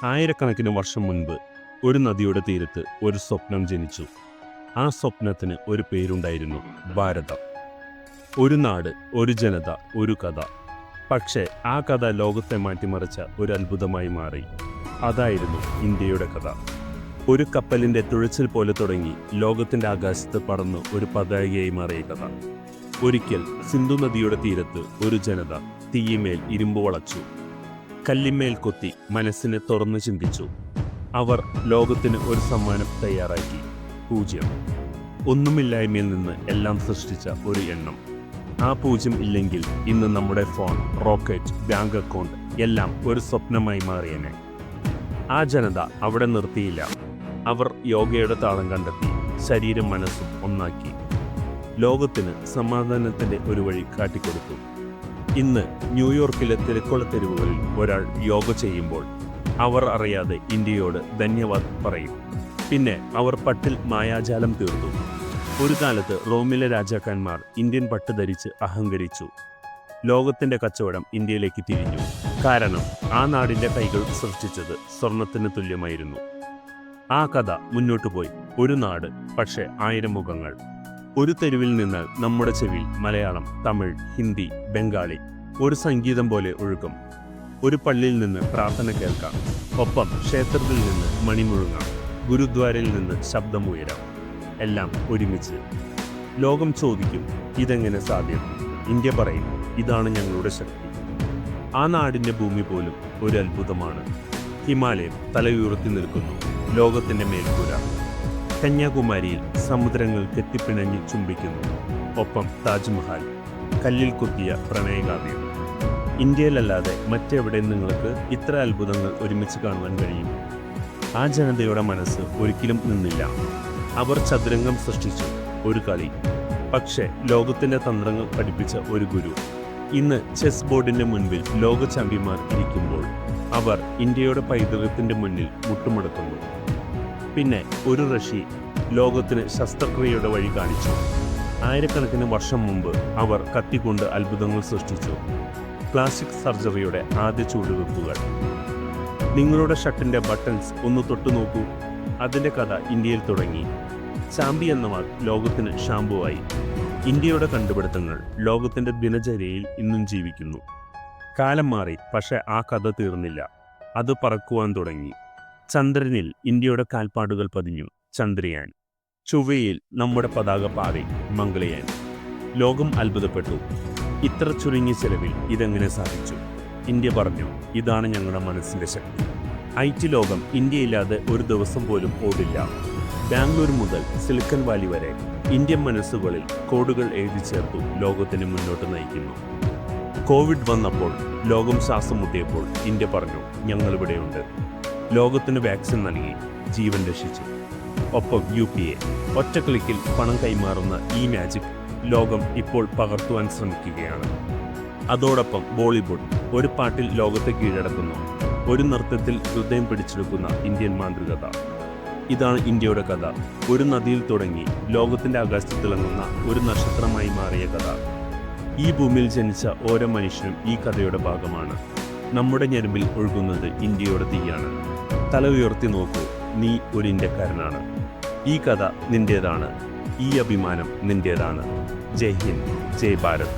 ആയിരക്കണക്കിന് വർഷം മുൻപ് ഒരു നദിയുടെ തീരത്ത് ഒരു സ്വപ്നം ജനിച്ചു. ആ സ്വപ്നത്തിന് ഒരു പേരുണ്ടായിരുന്നു, ഭാരതം. ഒരു നാട്, ഒരു ജനത, ഒരു കഥ. പക്ഷേ ആ കഥ ലോകത്തെ മാറ്റിമറിച്ച ഒരു അത്ഭുതമായി മാറി. അതായിരുന്നു ഇന്ത്യയുടെ കഥ. ഒരു കപ്പലിൻ്റെ തുഴച്ചിൽ പോലെ തുടങ്ങി ലോകത്തിൻ്റെ ആകാശത്ത് പറന്ന് ഒരു പതാകയായി മാറിയ കഥ. ഒരിക്കൽ സിന്ധു നദിയുടെ തീരത്ത് ഒരു ജനത തീയിന്മേൽ ഇരുമ്പ് വളച്ചു. കല്ലിന്മേൽ കൊത്തി മനസ്സിനെ തുറന്നു ചിന്തിച്ചു. അവർ ലോകത്തിന് ഒരു സമ്മാനം തയ്യാറാക്കി. 0. ഒന്നുമില്ലായ്മയിൽ നിന്ന് എല്ലാം സൃഷ്ടിച്ച ഒരു എണ്ണം. ആ 0 ഇല്ലെങ്കിൽ ഇന്ന് നമ്മുടെ ഫോൺ, റോക്കറ്റ്, ബാങ്ക് അക്കൗണ്ട് എല്ലാം ഒരു സ്വപ്നമായി മാറിയേനെ. ആ ജനത അവിടെ നിർത്തിയില്ല. അവർ യോഗയുടെ താളം കണ്ടെത്തി ശരീരം മനസ്സും ഒന്നാക്കി. ലോകത്തിന് സമാധാനത്തിൻ്റെ ഒരു വഴി കാട്ടിക്കൊടുത്തു. ഇന്ന് ന്യൂയോർക്കിലെ തിരക്കുള്ള തെരുവുകളിൽ ഒരാൾ യോഗ ചെയ്യുമ്പോൾ അവർ അറിയാതെ ഇന്ത്യയോട് ധന്യവാദ് പറയും. പിന്നെ അവർ പട്ടിൽ മായാജാലം തീർത്തു. ഒരു കാലത്ത് റോമിലെ രാജാക്കന്മാർ ഇന്ത്യൻ പട്ട് ധരിച്ച് അഹങ്കരിച്ചു. ലോകത്തിൻ്റെ കച്ചവടം ഇന്ത്യയിലേക്ക് തിരിഞ്ഞു. കാരണം ആ നാടിൻ്റെ കൈകൾ സൃഷ്ടിച്ചത് സ്വർണത്തിന് തുല്യമായിരുന്നു. ആ കഥ മുന്നോട്ടു പോയി. ഒരു നാട്, പക്ഷേ 1000 മുഖങ്ങൾ. ഒരു തെരുവിൽ നിന്ന് നമ്മുടെ ചെവിയിൽ മലയാളം, തമിഴ്, ഹിന്ദി, ബംഗാളി ഒരു സംഗീതം പോലെ ഒഴുകും. ഒരു പള്ളിയിൽ നിന്ന് പ്രാർത്ഥന കേൾക്കാം. ഒപ്പം ക്ഷേത്രത്തിൽ നിന്ന് മണി മുഴങ്ങാം. ഗുരുദ്വാരയിൽ നിന്ന് ശബ്ദമുയരാം. എല്ലാം ഒരുമിച്ച്. ലോകം ചോദിക്കും, ഇതെങ്ങനെ സാധ്യം? ഇന്ത്യ പറയും, ഇതാണ് ഞങ്ങളുടെ ശക്തി. ആ നാടിൻ്റെ ഭൂമി പോലും ഒരു അത്ഭുതമാണ്. ഹിമാലയം തലയുയർത്തി നിൽക്കുന്നു, ലോകത്തിൻ്റെ മേൽക്കൂര. കന്യാകുമാരിയിൽ സമുദ്രങ്ങൾ കെട്ടിപ്പിണഞ്ഞ് ചുംബിക്കുന്നു. ഒപ്പം താജ്മഹൽ, കല്ലിൽ കൊത്തിയ പ്രണയകാവ്യം. ഇന്ത്യയിലല്ലാതെ മറ്റെവിടെ നിങ്ങൾക്ക് ഇത്ര അത്ഭുതങ്ങൾ ഒരുമിച്ച് കാണുവാൻ കഴിയും? ആ ജനതയുടെ മനസ്സ് ഒരിക്കലും നിന്നില്ല. അവർ ചതുരംഗം സൃഷ്ടിച്ചു, ഒരു കളി. പക്ഷേ ലോകത്തിൻ്റെ തന്ത്രങ്ങൾ പഠിപ്പിച്ച ഒരു ഗുരു. ഇന്ന് ചെസ് ബോർഡിൻ്റെ മുൻപിൽ ലോക ചാമ്പ്യന്മാർ ഇരിക്കുമ്പോൾ അവർ ഇന്ത്യയുടെ പൈതൃകത്തിൻ്റെ മുന്നിൽ മുട്ടുമടക്കുന്നു. പിന്നെ ഒരു ഋഷി ലോകത്തിന് ശസ്ത്രക്രിയയുടെ വഴി കാണിച്ചു. ആയിരക്കണക്കിന് വർഷം മുമ്പ് അവർ കത്തിക്കൊണ്ട് അത്ഭുതങ്ങൾ സൃഷ്ടിച്ചു. പ്ലാസ്റ്റിക് സർജറിയുടെ ആദ്യ ചുവടുവെപ്പുകൾ. നിങ്ങളുടെ ഷർട്ടിൻ്റെ ബട്ടൺസ് ഒന്ന് തൊട്ടു നോക്കൂ. അതിൻ്റെ കഥ ഇന്ത്യയിൽ തുടങ്ങി. ചാമ്പി എന്ന വാക്ക് ലോകത്തിന് ഷാമ്പുവായി. ഇന്ത്യയുടെ കണ്ടുപിടുത്തങ്ങൾ ലോകത്തിൻ്റെ ദിനചര്യയിൽ ഇന്നും ജീവിക്കുന്നു. കാലം മാറി, പക്ഷേ ആ കഥ തീർന്നില്ല. അത് പറക്കുവാൻ തുടങ്ങി. ചന്ദ്രനിൽ ഇന്ത്യയുടെ കാൽപ്പാടുകൾ പതിഞ്ഞു, ചന്ദ്രയാൻ. ചൊവ്വയിൽ നമ്മുടെ പതാക പാറി, മംഗളയാൻ. ലോകം അത്ഭുതപ്പെട്ടു. ഇത്ര ചുരുങ്ങിയ ചെലവിൽ ഇതെങ്ങനെ സാധിച്ചു? ഇന്ത്യ പറഞ്ഞു, ഇതാണ് ഞങ്ങളുടെ മനസ്സിൻ്റെ ശക്തി. IT ലോകം ഇന്ത്യയില്ലാതെ ഒരു ദിവസം പോലും ഓടില്ല. ബാംഗ്ലൂർ മുതൽ സിലിക്കൺ വാലി വരെ ഇന്ത്യൻ മനസ്സുകളിൽ കോഡുകൾ എഴുതി ചേർത്തു ലോകത്തിന് മുന്നോട്ട് നയിക്കുന്നു. കോവിഡ് വന്നപ്പോൾ, ലോകം ശ്വാസം മുട്ടിയപ്പോൾ ഇന്ത്യ പറഞ്ഞു, ഞങ്ങളിവിടെയുണ്ട്. ലോകത്തിന് വാക്സിൻ നൽകി, ജീവൻ രക്ഷിച്ചു. ഒപ്പം UPA, ഒറ്റ ക്ലിക്കിൽ പണം കൈമാറുന്ന ഈ മാജിക് ലോകം ഇപ്പോൾ പകർത്തുവാൻ ശ്രമിക്കുകയാണ്. അതോടൊപ്പം ബോളിവുഡ് ഒരു പാട്ടിൽ ലോകത്തെ കീഴടക്കുന്നു. ഒരു നൃത്തത്തിൽ ഹൃദയം പിടിച്ചെടുക്കുന്ന ഇന്ത്യൻ മാന്ത്രികത. ഇതാണ് ഇന്ത്യയുടെ കഥ. ഒരു നദിയിൽ തുടങ്ങി ലോകത്തിൻ്റെ ആകാശത്ത് തിളങ്ങുന്ന ഒരു നക്ഷത്രമായി മാറിയ കഥ. ഈ ഭൂമിയിൽ ജനിച്ച ഓരോ മനുഷ്യനും ഈ കഥയുടെ ഭാഗമാണ്. നമ്മുടെ ഞരമ്പിൽ ഒഴുകുന്നത് ഇന്ത്യയുടെ തീയാണ്. തല ഉയർത്തി നോക്കൂ, നീ ഒരു ഇന്ത്യക്കാരനാണ്. ഈ കഥ നിന്റേതാണ്. ഈ അഭിമാനം നിന്റേതാണ്. ജയ് ഹിന്ദ്, ജയ് ഭാരത്.